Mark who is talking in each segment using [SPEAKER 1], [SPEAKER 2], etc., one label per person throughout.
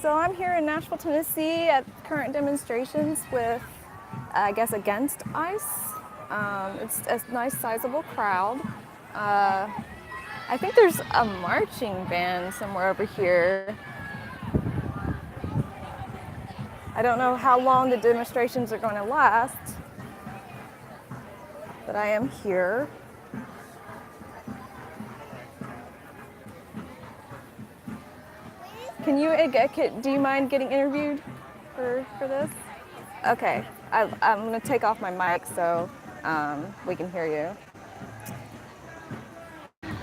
[SPEAKER 1] So I'm here in Nashville, Tennessee at current demonstrations with, I guess, against ICE. It's a nice sizable crowd. I think there's a marching band somewhere over here. I don't know how long the demonstrations are going to last, but I am here. Do you mind getting interviewed for this? Okay, I'm going to take off my mic so we can hear you.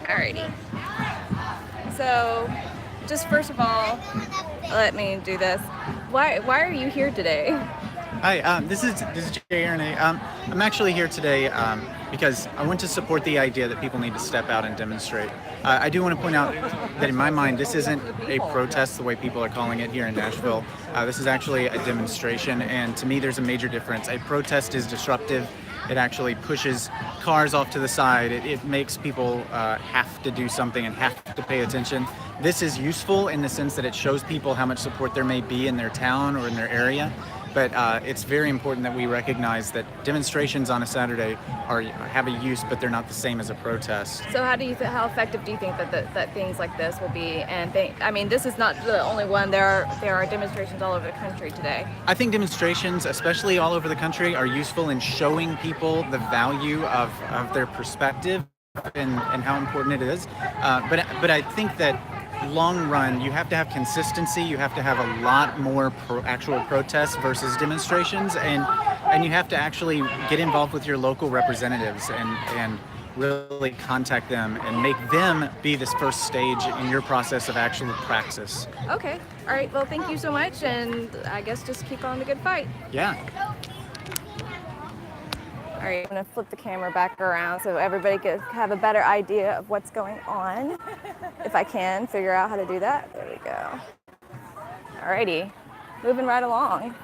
[SPEAKER 1] Alrighty. So, just first of all, let me do this. Why are you here today?
[SPEAKER 2] Hi, this is Jay Ernay. I'm actually here today because I want to support the idea that people need to step out and demonstrate. I do want to point out that in my mind, this isn't a protest the way people are calling it here in Nashville. This is actually a demonstration, and to me, there's a major difference. A protest is disruptive. It actually pushes cars off to the side. It makes people have to do something and have to pay attention. This is useful in the sense that it shows people how much support there may be in their town or in their area. But it's very important that we recognize that demonstrations on a Saturday have a use, but they're not the same as a protest.
[SPEAKER 1] So how effective do you think that things like this will be? And this is not the only one. There are demonstrations all over the country today.
[SPEAKER 2] I think demonstrations, especially all over the country, are useful in showing people the value of their perspective and how important it is. But I think that long run, you have to have consistency. You have to have a lot more actual protests versus demonstrations, and you have to actually get involved with your local representatives and really contact them and make them be this first stage in your process of actual praxis.
[SPEAKER 1] Okay. All right. Well, thank you so much, and I guess just keep on the good fight.
[SPEAKER 2] Yeah.
[SPEAKER 1] All right, I'm going to flip the camera back around so everybody can have a better idea of what's going on, if I can figure out how to do that. There we go. All righty, moving right along.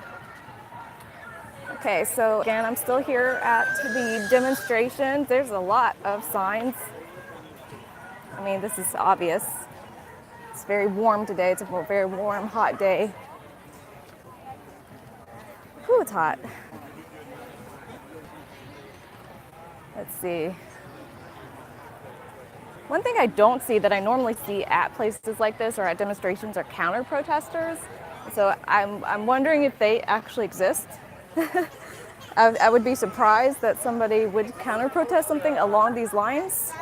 [SPEAKER 1] Okay, so again, I'm still here at the demonstration. There's a lot of signs. I mean, this is obvious. It's very warm today. It's a very warm, hot day. Whew, it's hot. Let's see. One thing I don't see that I normally see at places like this or at demonstrations are counter protesters. So I'm wondering if they actually exist. I would be surprised that somebody would counter protest something along these lines.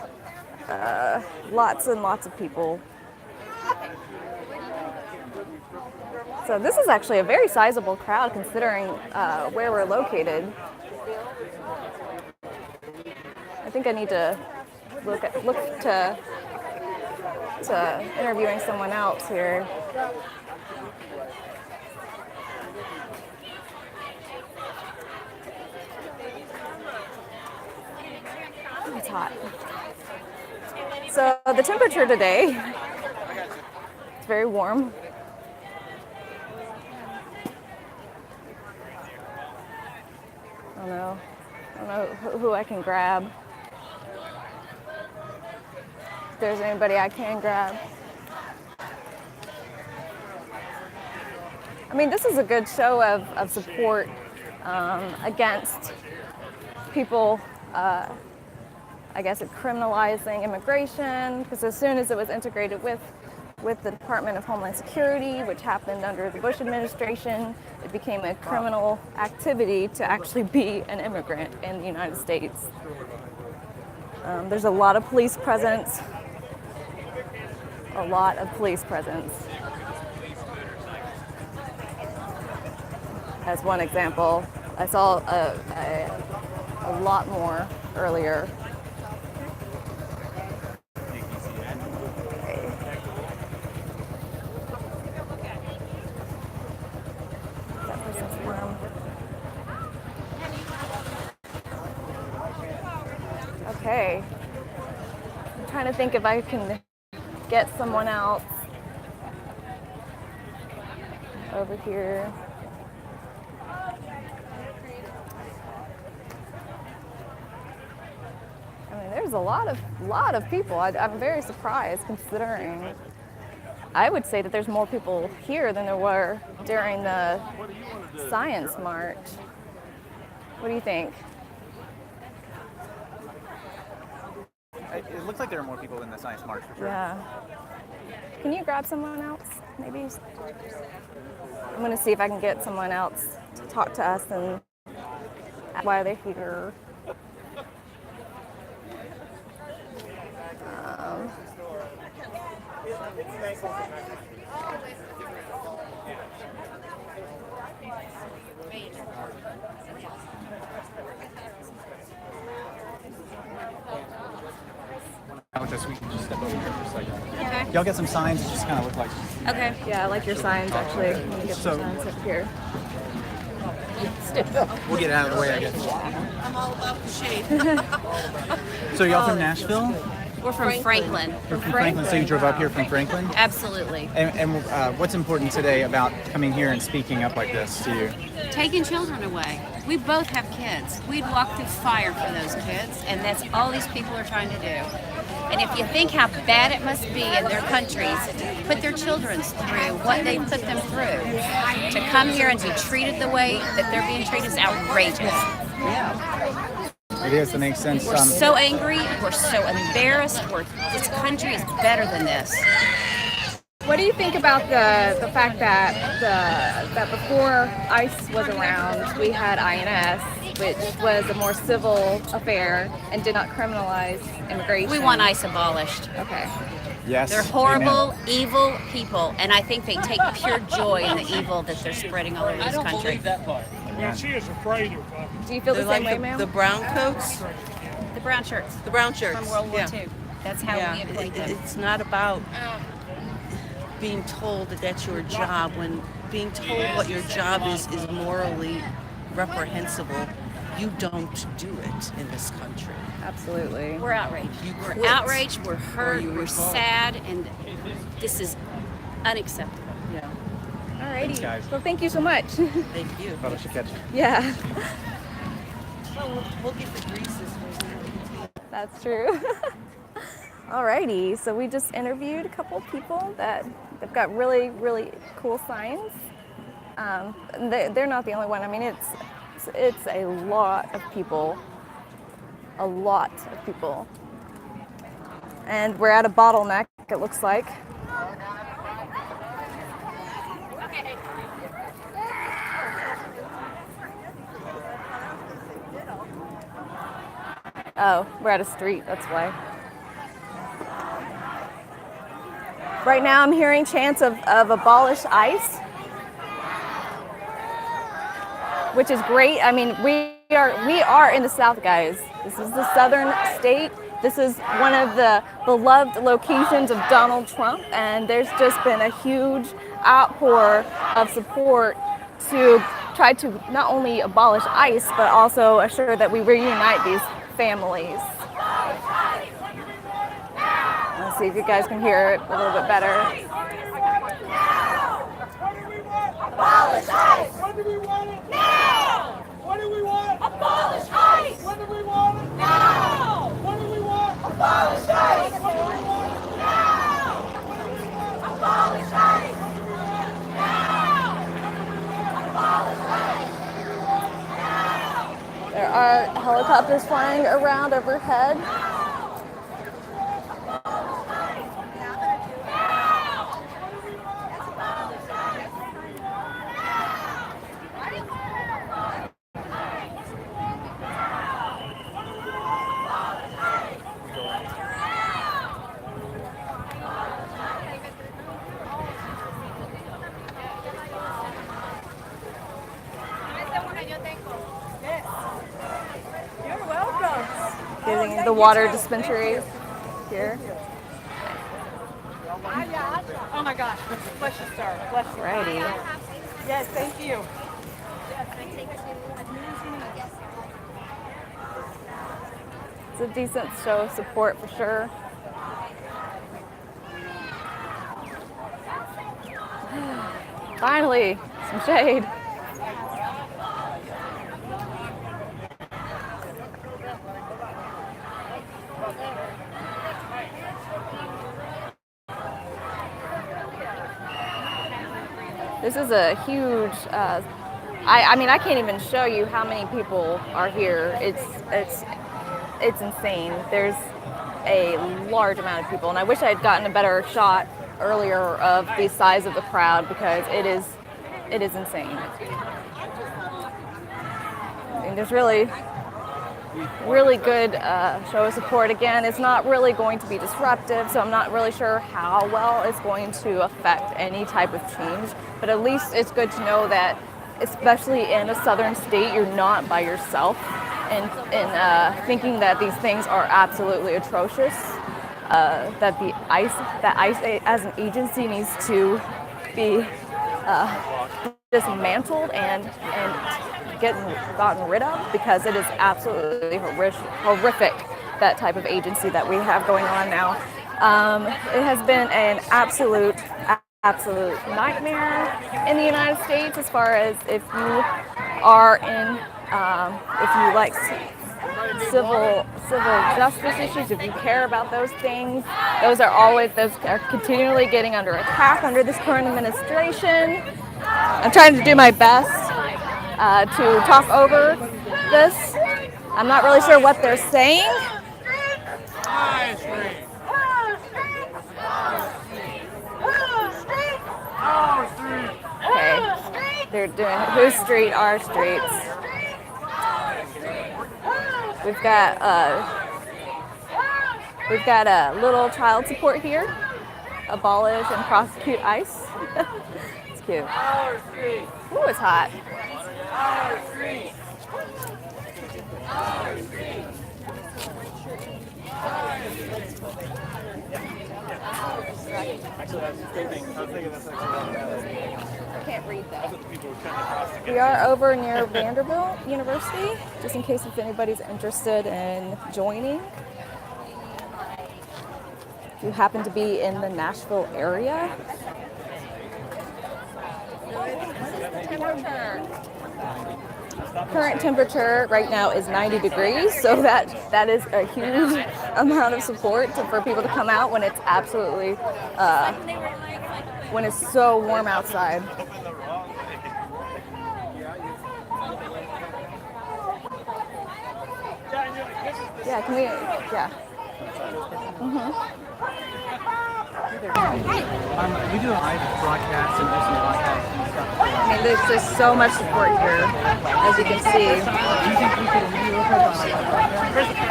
[SPEAKER 1] Lots and lots of people. So this is actually a very sizable crowd considering where we're located. I think I need to look to interviewing someone else here. It's hot. So the temperature today, it's very warm. I don't know who I can grab. If there's anybody I can grab. I mean, this is a good show of support against people, I guess, criminalizing immigration, because as soon as it was integrated with the Department of Homeland Security, which happened under the Bush administration, it became a criminal activity to actually be an immigrant in the United States. There's a lot of police presence. A lot of police presence. As one example, I saw a lot more earlier. Okay. I'm trying to think if I can get someone else over here. I mean, there's a lot of people. I'm very surprised considering I would say that there's more people here than there were during the Science March. What do you think?
[SPEAKER 2] It looks like there are more people in the Science March for sure.
[SPEAKER 1] Yeah. Can you grab someone else, maybe? I'm going to see if I can get someone else to talk to us and ask why they're here.
[SPEAKER 2] With us, we can just step over here for a second.
[SPEAKER 3] Okay.
[SPEAKER 2] Y'all get some signs. It just kind of look like.
[SPEAKER 3] Okay.
[SPEAKER 1] Yeah, I like your signs, actually. Let me get some signs up here.
[SPEAKER 2] We'll get out of the way, I guess.
[SPEAKER 3] I'm all about the shade.
[SPEAKER 2] So y'all from Nashville?
[SPEAKER 3] We're from Franklin.
[SPEAKER 2] From Franklin. So you drove up here from Franklin?
[SPEAKER 3] Absolutely.
[SPEAKER 2] And what's important today about coming here and speaking up like this to you?
[SPEAKER 3] Taking children away. We both have kids. We'd walk through fire for those kids, and that's all these people are trying to do. And if you think how bad it must be in their countries, put their children through what they put them through. To come here and be treated the way that they're being treated is outrageous.
[SPEAKER 2] It is. That makes sense.
[SPEAKER 3] We're so angry. We're so embarrassed. This country is better than this.
[SPEAKER 1] What do you think about the fact that that before ICE was around, we had INS, which was a more civil affair and did not criminalize immigration?
[SPEAKER 3] We want ICE abolished.
[SPEAKER 1] Okay.
[SPEAKER 2] Yes.
[SPEAKER 3] They're horrible,
[SPEAKER 2] Amen.
[SPEAKER 3] evil people, and I think they take pure joy in the evil that they're spreading all over this country.
[SPEAKER 2] Amen.
[SPEAKER 4] She is afraid of
[SPEAKER 1] Do you feel the
[SPEAKER 5] They're
[SPEAKER 1] same
[SPEAKER 5] like
[SPEAKER 1] way, ma'am?
[SPEAKER 5] the brown coats,
[SPEAKER 3] The brown shirts
[SPEAKER 5] the brown shirts
[SPEAKER 3] from World War
[SPEAKER 5] yeah.
[SPEAKER 3] II. That's how we equate them.
[SPEAKER 5] It's not about being told that that's your job. When being told what your job is morally reprehensible, you don't do it in this country.
[SPEAKER 1] Absolutely.
[SPEAKER 3] We're outraged.
[SPEAKER 5] You
[SPEAKER 3] We're
[SPEAKER 5] quit.
[SPEAKER 3] outraged. We're hurt.
[SPEAKER 5] you
[SPEAKER 3] We're
[SPEAKER 5] revolt.
[SPEAKER 3] sad, and this is unacceptable.
[SPEAKER 5] Yeah.
[SPEAKER 1] Alrighty.
[SPEAKER 2] Thanks, guys.
[SPEAKER 1] Well, thank you so much.
[SPEAKER 5] Thank you.
[SPEAKER 2] Thought I should catch you.
[SPEAKER 1] Yeah,
[SPEAKER 5] We'll get the greases.
[SPEAKER 1] that's true. Alrighty, so we just interviewed a couple of people that they've got really, really cool signs. They're not the only one. I mean, it's a lot of people. A lot of people. And we're at a bottleneck, it looks like. Oh, we're at a street, that's why. Right now I'm hearing chants of abolish ICE, which is great. I mean, we are in the South, guys. This is the southern state. This is one of the beloved locations of Donald Trump, and there's just been a huge outpour of support to try to not only abolish ICE, but also assure that we reunite these families. Let's see if you guys can hear it a little bit better.
[SPEAKER 4] Abolish ICE! When do we want it? Now! What do we want? Abolish ICE! When do we want it? Now! What do we want? Abolish ICE! When do we want it? Now! What do we want? Abolish ICE! When do we want it? Now! Abolish ICE!
[SPEAKER 1] There are helicopters flying around overhead.
[SPEAKER 4] You're welcome.
[SPEAKER 1] Getting the water dispensary here.
[SPEAKER 4] Oh my gosh. Bless you, sir. Bless you.
[SPEAKER 1] Alrighty.
[SPEAKER 4] Yes, thank you.
[SPEAKER 1] It's a decent show of support for sure. Finally, some shade. This is a huge. I mean, I can't even show you how many people are here. It's insane. There's a large amount of people, and I wish I had gotten a better shot earlier of the size of the crowd because it is insane. I mean, there's really good show of support. Again, it's not really going to be disruptive, so I'm not really sure how well it's going to affect any type of change. But at least it's good to know that, especially in a southern state, you're not by yourself in thinking that these things are absolutely atrocious. That ICE as an agency needs to be dismantled and gotten rid of, because it is absolutely horrific, that type of agency that we have going on now. It has been an absolute nightmare in the United States, as far as if you are in, if you like civil justice issues, if you care about those things, those are continually getting under attack under this current administration. I'm trying to do my best to talk over this. I'm not really sure what they're saying. Okay, they're doing whose street, our streets. We've got a little child support here. Abolish and prosecute ICE. It's cute. Ooh, it's hot. I can't read that. We are over near Vanderbilt University, just in case if anybody's interested in joining. If you happen to be in the Nashville area. Current temperature right now is 90 degrees, so that is a huge amount of support for people to come out when it's absolutely when it's so warm outside. Yeah, can we? Yeah.
[SPEAKER 2] We do a live broadcast and do some podcasts and stuff.
[SPEAKER 1] I mean, there's just so much support here, as you can see.
[SPEAKER 2] Do you think we could review real quick on our podcast?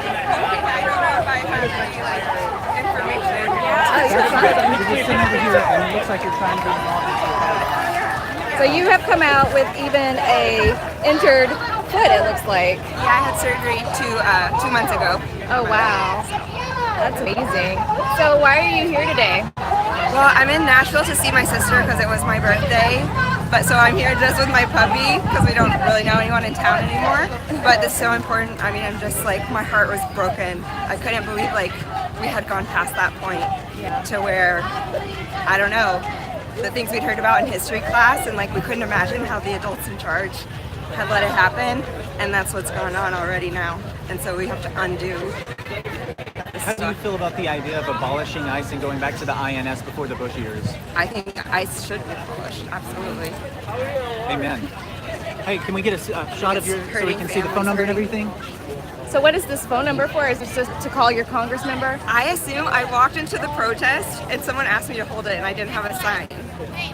[SPEAKER 1] Oh, you're fine.
[SPEAKER 2] You're just sitting over here and it looks like you're trying to be involved in this.
[SPEAKER 1] So you have come out with even a injured foot, it looks like.
[SPEAKER 6] Yeah, I had surgery 2 months ago.
[SPEAKER 1] Oh, wow. That's amazing. So why are you here today?
[SPEAKER 6] Well, I'm in Nashville to see my sister because it was my birthday. But so I'm here just with my puppy because we don't really know anyone in town anymore. But it's so important. I mean, I'm just like, my heart was broken. I couldn't believe like we had gone past that point to where, I don't know, the things we'd heard about in history class, and like we couldn't imagine how the adults in charge had let it happen, and that's what's going on already now. And so we have to undo.
[SPEAKER 2] How do you feel about the idea of abolishing ICE and going back to the INS before the Bush years?
[SPEAKER 6] I think ICE should be abolished, absolutely.
[SPEAKER 2] Amen. Hey, can we get a shot of your, so we can see the phone number and everything?
[SPEAKER 1] So what is this phone number for? Is this just to call your Congress member?
[SPEAKER 6] I assume I walked into the protest and someone asked me to hold it and I didn't have a sign.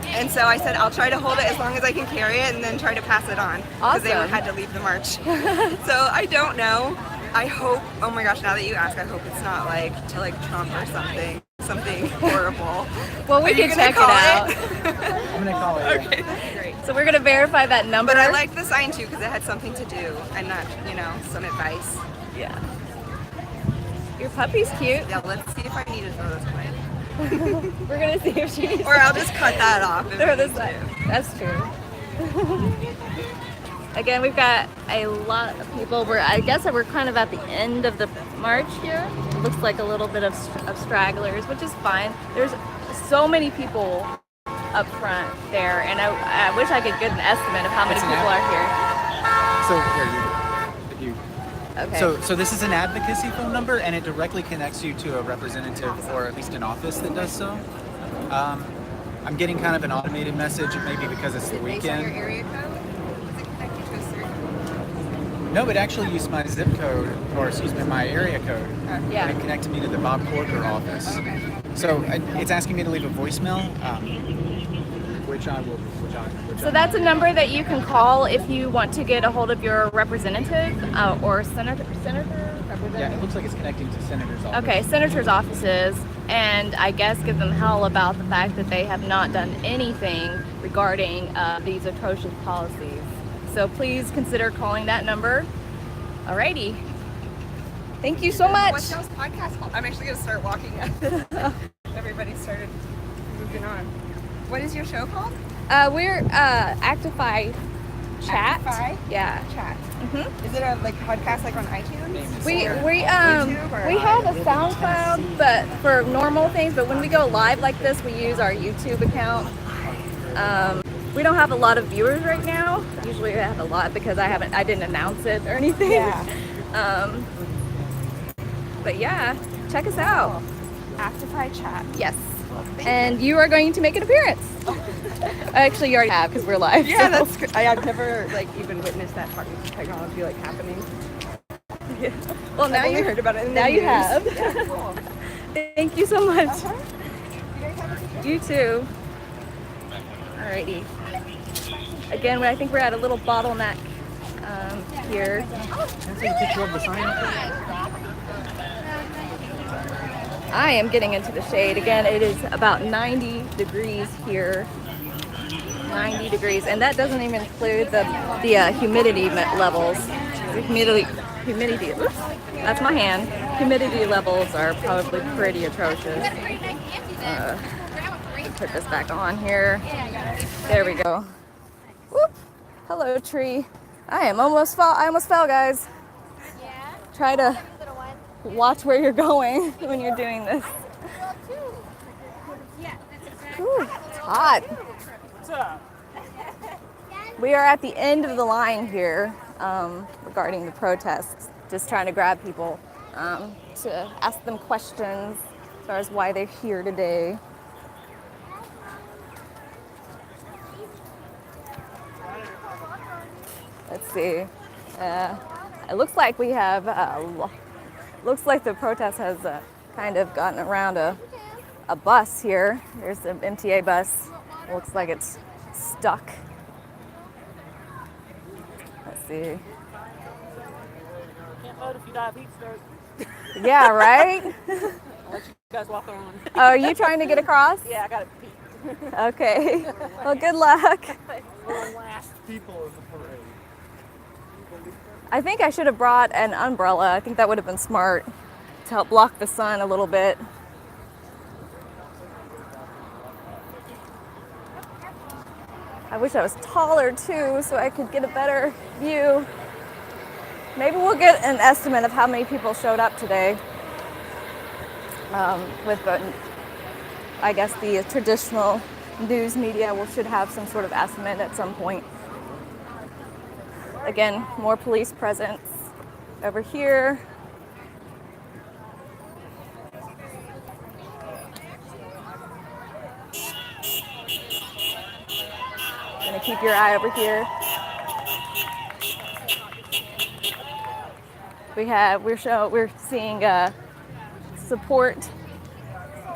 [SPEAKER 6] And so I said, I'll try to hold it as long as I can carry it and then try to pass it on. Because they
[SPEAKER 1] Awesome.
[SPEAKER 6] had to leave the march. So I don't know. I hope, oh my gosh, now that you ask, I hope it's not like to like Trump or something horrible.
[SPEAKER 1] Well, we
[SPEAKER 6] Are you
[SPEAKER 1] can
[SPEAKER 6] gonna
[SPEAKER 1] check it
[SPEAKER 6] call
[SPEAKER 1] out.
[SPEAKER 2] I'm going to call it.
[SPEAKER 6] Okay, great.
[SPEAKER 1] So we're gonna verify that number.
[SPEAKER 6] But I liked the sign too because it had something to do and not, some advice.
[SPEAKER 1] Yeah. Your puppy's cute.
[SPEAKER 6] Yeah, let's see if I need to throw this away.
[SPEAKER 1] We're gonna see if she needs
[SPEAKER 6] Or I'll just cut that off. if
[SPEAKER 1] throw
[SPEAKER 6] I
[SPEAKER 1] this
[SPEAKER 6] need
[SPEAKER 1] way.
[SPEAKER 6] to.
[SPEAKER 1] That's true. Again, we've got a lot of people. I guess that we're kind of at the end of the march here. It looks like a little bit of stragglers, which is fine. There's so many people up front there, and I wish I could get an estimate of how many people are here.
[SPEAKER 2] So here, you.
[SPEAKER 1] Okay.
[SPEAKER 2] So this is an advocacy phone number, and it directly connects you to a representative, or at least an office that does so. I'm getting kind of an automated message, maybe because it's the
[SPEAKER 6] Based on your
[SPEAKER 2] weekend.
[SPEAKER 6] area code? Does it connect you to a certain?
[SPEAKER 2] No, it actually used my zip code, or excuse me, my area code.
[SPEAKER 1] Yeah.
[SPEAKER 2] And it connected me to the Bob Corker office. So it's asking me to leave a voicemail, which I will.
[SPEAKER 1] So that's a number that you can call if you want to get a hold of your representative or senator.
[SPEAKER 2] Yeah, it looks like it's connecting to Senator's office.
[SPEAKER 1] Okay, senators' offices, and I guess give them hell about the fact that they have not done anything regarding these atrocious policies. So please consider calling that number. Alrighty. Thank you so much.
[SPEAKER 6] What's y'all's podcast called? I'm actually going to start walking after everybody started moving on. What is your show called?
[SPEAKER 1] We're Actify Chat.
[SPEAKER 6] Actify?
[SPEAKER 1] Yeah.
[SPEAKER 6] Chat.
[SPEAKER 1] Mm-hmm.
[SPEAKER 6] Is it a podcast like on iTunes?
[SPEAKER 1] We
[SPEAKER 6] YouTube or-
[SPEAKER 1] have a SoundCloud, but for normal things. But when we go live like this, we use our YouTube account. We don't have a lot of viewers right now. Usually we have a lot because I didn't announce it or anything.
[SPEAKER 6] Yeah.
[SPEAKER 1] But yeah, check us out.
[SPEAKER 6] Actify Chat.
[SPEAKER 1] Yes. And you are going to make an appearance. Actually, you already have because we're live.
[SPEAKER 6] Yeah,
[SPEAKER 1] so.
[SPEAKER 6] that's. I've never like even witnessed that technology like happening.
[SPEAKER 1] Yeah. Well, now
[SPEAKER 6] I've only
[SPEAKER 1] you
[SPEAKER 6] heard about it in the
[SPEAKER 1] now you
[SPEAKER 6] news.
[SPEAKER 1] have.
[SPEAKER 6] Yeah, cool.
[SPEAKER 1] Thank you so much.
[SPEAKER 6] You guys have a good day.
[SPEAKER 1] You too. Alrighty. Again, I think we're at a little bottleneck here.
[SPEAKER 2] Can I take a picture of the sign?
[SPEAKER 1] I am getting into the shade. Again, it is about 90 degrees here. 90 degrees, and that doesn't even include the humidity levels. The humidity, oops, that's my hand. Humidity levels are probably pretty atrocious. Put this back on here. There we go. Whoop. Hello, tree. I almost fell, guys. Try to watch where you're going when you're doing this. Ooh, it's hot. We are at the end of the line here regarding the protests. Just trying to grab people to ask them questions as far as why they're here today. Let's see. It looks like we have. Looks like the protest has kind of gotten around a bus here. There's an MTA bus. Looks like it's stuck. Let's see.
[SPEAKER 7] Can't vote if you die of heat stroke.
[SPEAKER 1] Yeah, right?
[SPEAKER 7] I'll let you guys walk on.
[SPEAKER 1] Oh, are you trying to get across?
[SPEAKER 7] Yeah, I got to pee.
[SPEAKER 1] Okay. Well, good luck.
[SPEAKER 7] We're the last people in the parade.
[SPEAKER 1] I think I should have brought an umbrella. I think that would have been smart to help block the sun a little bit. I wish I was taller too so I could get a better view. Maybe we'll get an estimate of how many people showed up today with I guess the traditional news media should have some sort of estimate at some point. Again, more police presence over here. Gonna keep your eye over here. We're seeing support,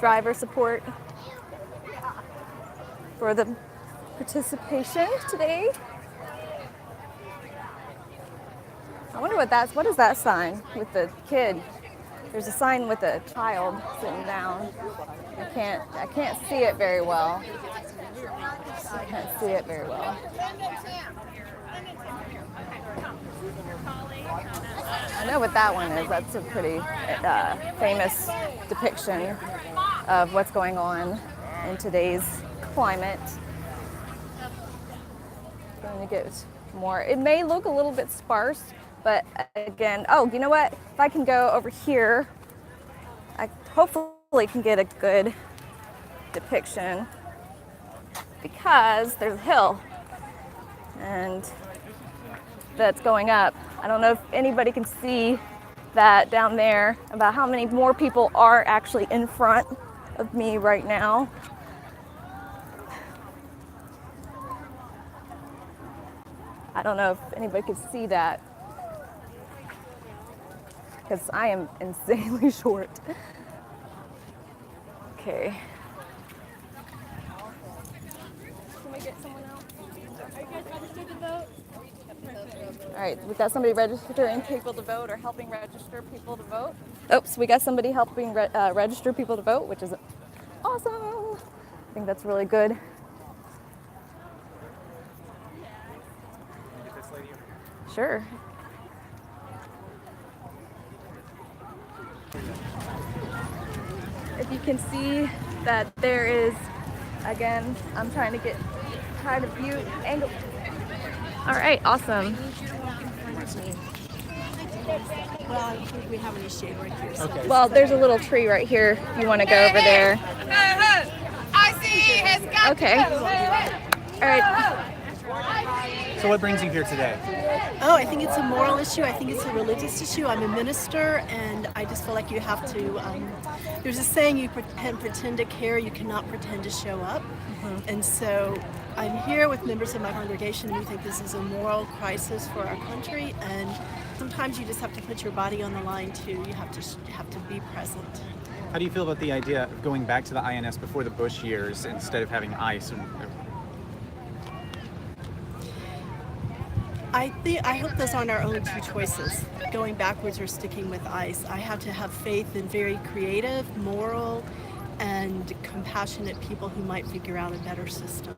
[SPEAKER 1] driver support for the participation today. I wonder what is that sign with the kid? There's a sign with a child sitting down. I can't see it very well. I can't see it very well. I know what that one is. That's a pretty famous depiction of what's going on in today's climate. Going to get more. It may look a little bit sparse, but again, oh, you know what? If I can go over here, I hopefully can get a good depiction because there's a hill and that's going up. I don't know if anybody can see that down there about how many more people are actually in front of me right now. I don't know if anybody could see that because I am insanely short. Okay. Can we get someone else? Are you guys registered to vote? All right, we got somebody registering people to vote or helping register people to vote. Oops, we got somebody helping register people to vote, which is awesome. I think that's really good. Sure. If you can see that there is, again, I'm trying to get kind of view angle. All right, awesome.
[SPEAKER 8] Well, I don't think we have any shade right here. So.
[SPEAKER 2] Okay.
[SPEAKER 1] Well, there's a little tree right here. If you want to go over there.
[SPEAKER 4] I see has got
[SPEAKER 1] Okay. All right.
[SPEAKER 2] So what brings you here today?
[SPEAKER 8] Oh, I think it's a moral issue. I think it's a religious issue. I'm a minister, and I just feel like you have to. There's a saying: you can pretend to care, you cannot pretend to show up. And so, I'm here with members of my congregation, and we think this is a moral crisis for our country. And sometimes you just have to put your body on the line too. You have to be present.
[SPEAKER 2] How do you feel about the idea of going back to the INS before the Bush years instead of having ICE?
[SPEAKER 8] I hope those aren't our only two choices, going backwards or sticking with ICE. I have to have faith in very creative, moral, and compassionate people who might figure out a better system.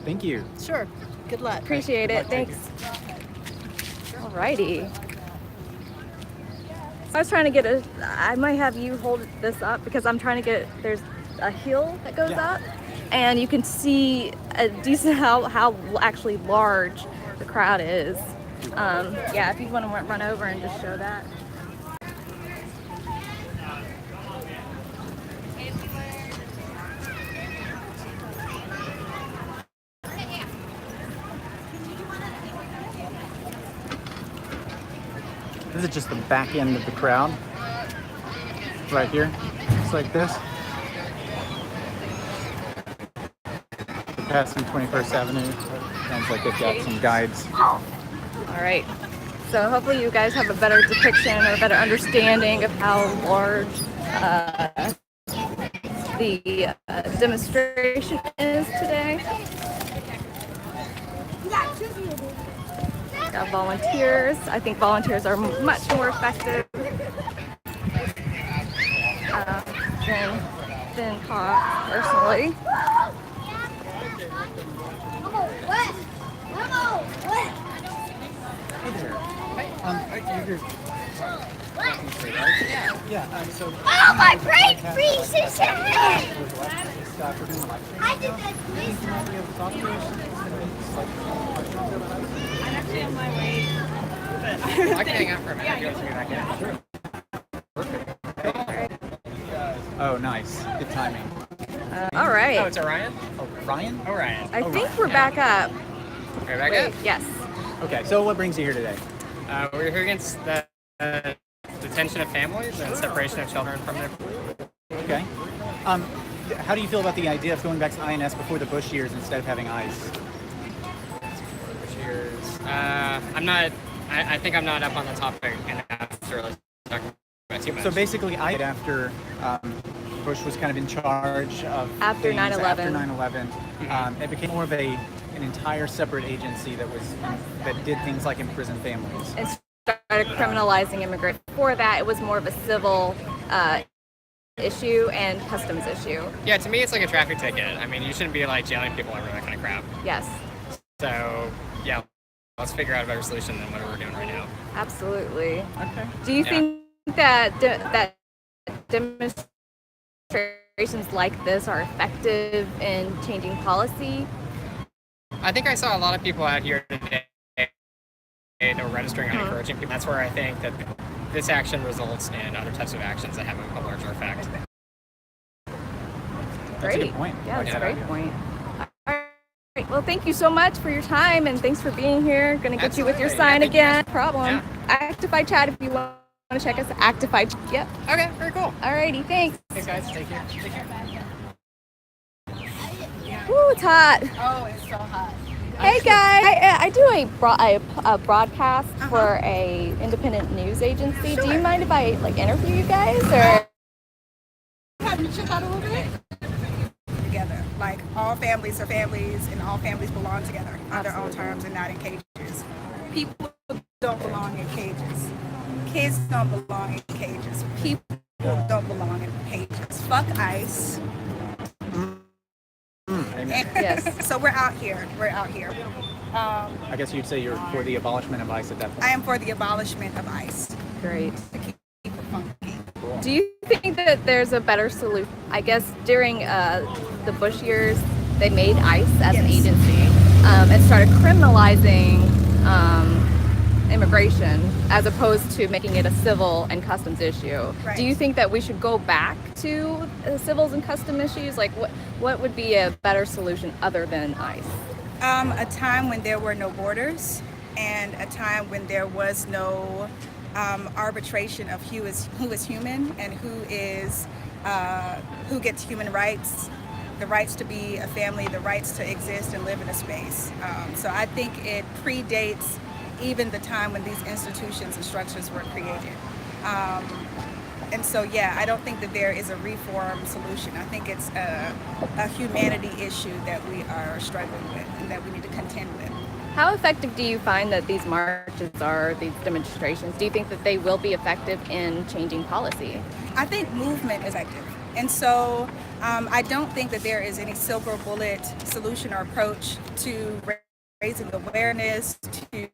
[SPEAKER 2] Thank you.
[SPEAKER 8] Sure. Good luck.
[SPEAKER 1] Appreciate it. Thanks. Alrighty. I was trying to get I might have you hold this up because I'm trying to get, there's a hill that goes up and you can see a decent how actually large the crowd is. Yeah, if you want to run over and just show that.
[SPEAKER 2] This is just the back end of the crowd. Right here. Just like this. We're passing 21st Avenue. Sounds like they've got some guides.
[SPEAKER 1] All right. So hopefully you guys have a better depiction or a better understanding of how large the demonstration is today. Got volunteers. I think volunteers are much more effective than cops, personally.
[SPEAKER 2] Hey there. You're yeah. So.
[SPEAKER 4] Oh, my great pieces of meat!
[SPEAKER 2] I did that.
[SPEAKER 9] I can hang out for a minute. You guys can
[SPEAKER 2] Oh, nice. Good timing.
[SPEAKER 1] All right.
[SPEAKER 9] Oh, it's Orion?
[SPEAKER 2] Oh, Ryan?
[SPEAKER 9] Orion.
[SPEAKER 1] I think we're back up.
[SPEAKER 9] Are we back
[SPEAKER 1] Wait,
[SPEAKER 9] up?
[SPEAKER 1] yes.
[SPEAKER 2] Okay, so what brings you here today?
[SPEAKER 9] We're here against the detention of families and separation of children from their...
[SPEAKER 2] Okay. How do you feel about the idea of going back to INS before the Bush years instead of having ICE?
[SPEAKER 9] Cheers. I think I'm not up on the topic enough to really talk about too much.
[SPEAKER 2] So basically, after Bush was kind of in charge of
[SPEAKER 1] After
[SPEAKER 2] things
[SPEAKER 1] 9/11.
[SPEAKER 2] After 9/11, it became more of an entire separate agency that did things like imprison families.
[SPEAKER 1] And started criminalizing immigration. Before that, it was more of a civil issue and customs issue.
[SPEAKER 9] Yeah, to me, it's like a traffic ticket. I mean, you shouldn't be like jailing people over that kind of crap.
[SPEAKER 1] Yes.
[SPEAKER 9] So, yeah, let's figure out a better solution than what we're doing right now.
[SPEAKER 1] Absolutely.
[SPEAKER 2] Okay.
[SPEAKER 1] Do you think that that demonstrations like this are effective in changing policy?
[SPEAKER 9] I think I saw a lot of people out here today that were registering and encouraging people. That's where I think that this action results in other types of actions that have a larger effect.
[SPEAKER 1] Great.
[SPEAKER 2] a good point.
[SPEAKER 1] Yeah, that's a
[SPEAKER 9] Yeah.
[SPEAKER 1] great point. All right. Well, thank you so much for your time and thanks for being here. Going to get you with your
[SPEAKER 9] Absolutely.
[SPEAKER 1] sign
[SPEAKER 9] Yeah, thank you.
[SPEAKER 1] again. No problem.
[SPEAKER 9] Yeah.
[SPEAKER 1] Actify chat if you want to check us. Actify. Yep.
[SPEAKER 9] Okay, very cool.
[SPEAKER 1] Alrighty. Thanks.
[SPEAKER 9] Thanks, guys. Take care.
[SPEAKER 1] Woo, it's hot.
[SPEAKER 10] Oh, it's so hot.
[SPEAKER 1] Hey guys, I do a broadcast for a independent news agency. Do you mind if I like interview you guys or?
[SPEAKER 10] Have you check out a little bit? Together, like all families are families, and all families belong together on their own terms and not in cages. People don't belong in cages. Kids don't belong in cages. People don't belong in cages. Fuck ICE.
[SPEAKER 1] Yes.
[SPEAKER 10] So we're out here. We're out here.
[SPEAKER 2] I guess you'd say you're for the abolishment of ICE at that point.
[SPEAKER 10] I am for the abolishment of ICE.
[SPEAKER 1] Great.
[SPEAKER 10] To keep it funky.
[SPEAKER 1] Do you think that there's a better solution? I guess during the Bush years, they made ICE as an agency and started criminalizing immigration as opposed to making it a civil and customs issue.
[SPEAKER 10] Right.
[SPEAKER 1] Do you think that we should go back to civils and custom issues? Like what would be a better solution other than ICE?
[SPEAKER 10] A time when there were no borders, and a time when there was no arbitration of who is human and who gets human rights, the rights to be a family, the rights to exist and live in a space. So I think it predates even the time when these institutions and structures were created. And so, yeah, I don't think that there is a reform solution. I think it's a humanity issue that we are struggling with and that we need to contend with.
[SPEAKER 1] How effective do you find that these marches are, these demonstrations? Do you think that they will be effective in changing policy?
[SPEAKER 10] I think movement is effective. And so I don't think that there is any silver bullet solution or approach to raising awareness, to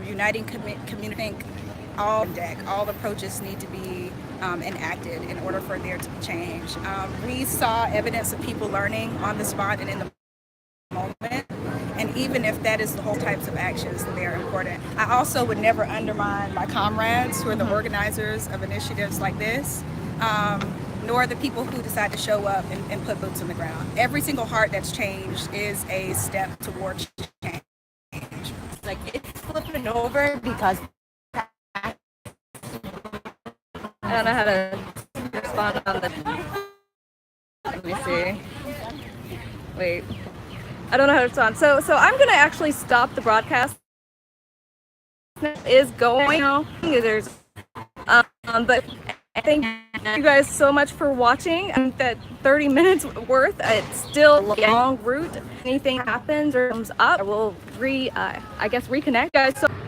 [SPEAKER 10] uniting community. All approaches need to be enacted in order for there to be change. We saw evidence of people learning on the spot and in the moment, and even if that is the whole types of actions, they're important. I also would never undermine my comrades who are the organizers of initiatives like this, nor the people who decide to show up and put boots on the ground. Every single heart that's changed is a step towards change.
[SPEAKER 11] Like it's flipping over because
[SPEAKER 1] I don't know how to respond on this. Let me see. Wait. I don't know how to respond. So I'm going to actually stop the broadcast. It is going now. There's, but I thank you guys so much for watching. I think that 30 minutes worth, it's still a long route. If anything happens or comes up, we'll reconnect, guys. So